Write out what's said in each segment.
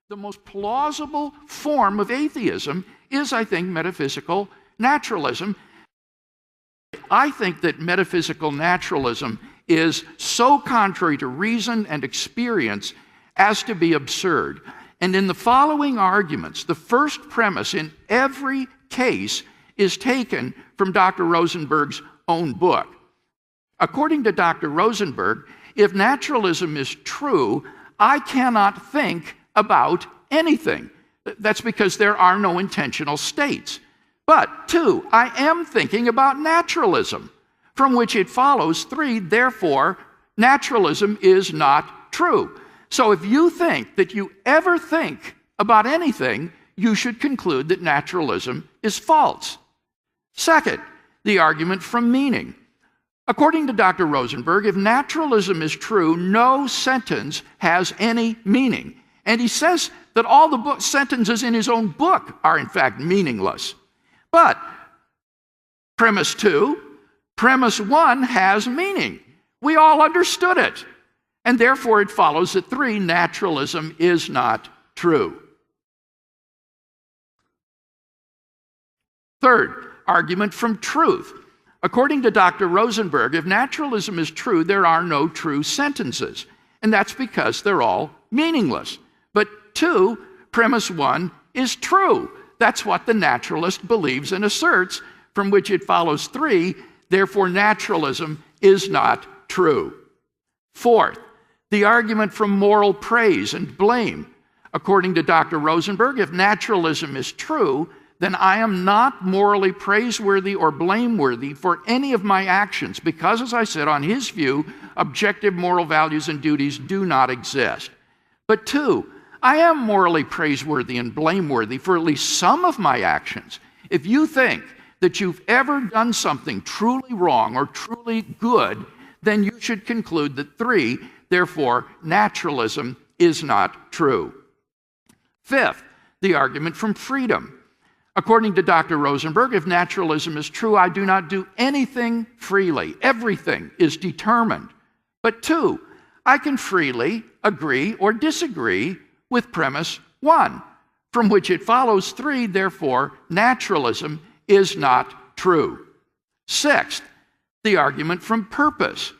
The most plausible form of atheism is, I think, metaphysical naturalism. I think that metaphysical naturalism is so contrary to reason and experience as to be absurd. And in the following arguments, the first premise in every case is taken from Dr. Rosenberg's own book. According to Dr. Rosenberg, if naturalism is true, I cannot think about anything. That's because there are no intentional states. But 2, I am thinking about naturalism, from which it follows 3, therefore, naturalism is not true. So if you think that you ever think about anything, you should conclude that naturalism is false. Second, the argument from meaning. According to Dr. Rosenberg, if naturalism is true, no sentence has any meaning. And he says that all the sentences in his own book are in fact meaningless. But premise 2, premise 1 has meaning. We all understood it. And therefore it follows that 3, naturalism is not true. Third, argument from truth. According to Dr. Rosenberg, if naturalism is true, there are no true sentences. And that's because they're all meaningless. But 2, premise 1 is true. That's what the naturalist believes and asserts, from which it follows 3, therefore naturalism is not true. Fourth, the argument from moral praise and blame. According to Dr. Rosenberg, if naturalism is true, then I am not morally praiseworthy or blameworthy for any of my actions, because, as I said, on his view, objective moral values and duties do not exist. But 2, I am morally praiseworthy and blameworthy for at least some of my actions. If you think that you've ever done something truly wrong or truly good, then you should conclude that 3, therefore, naturalism is not true. Fifth, the argument from freedom. According to Dr. Rosenberg, if naturalism is true, I do not do anything freely. Everything is determined. But 2, I can freely agree or disagree with premise 1, from which it follows 3, therefore, naturalism is not true. Sixth, the argument from purpose.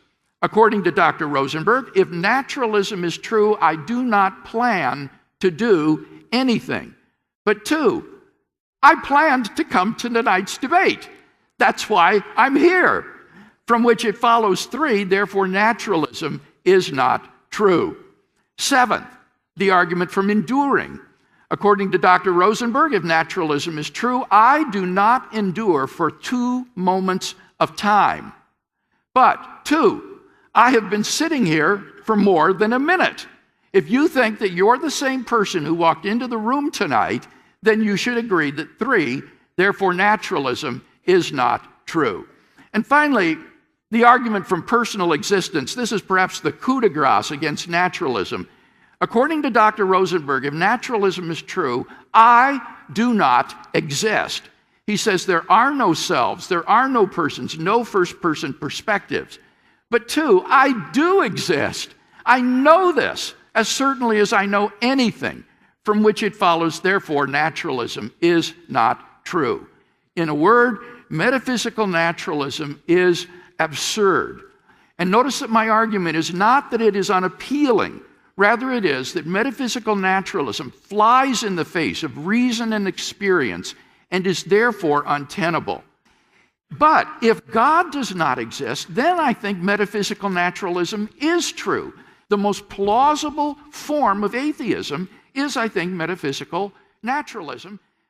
According to Dr. Rosenberg, if naturalism is true, I do not plan to do anything. But 2, I planned to come to tonight's debate. That's why I'm here. From which it follows 3, therefore naturalism is not true. Seventh, the argument from enduring. According to Dr. Rosenberg, if naturalism is true, I do not endure for 2 moments of time. But 2, I have been sitting here for more than a minute. If you think that you're the same person who walked into the room tonight, then you should agree that 3, therefore naturalism is not true. And finally, the argument from personal existence. This is perhaps the coup de grace against naturalism. According to Dr. Rosenberg, if naturalism is true, I do not exist. He says there are no selves, there are no persons, no first-person perspectives. But 2, I do exist. I know this as certainly as I know anything, from which it follows, therefore, naturalism is not true. In a word, metaphysical naturalism is absurd. And notice that my argument is not that it is unappealing. Rather, it is that metaphysical naturalism flies in the face of reason and experience and is therefore untenable. But if God does not exist, then I think metaphysical naturalism is true. The most plausible form of atheism is, I think, metaphysical naturalism.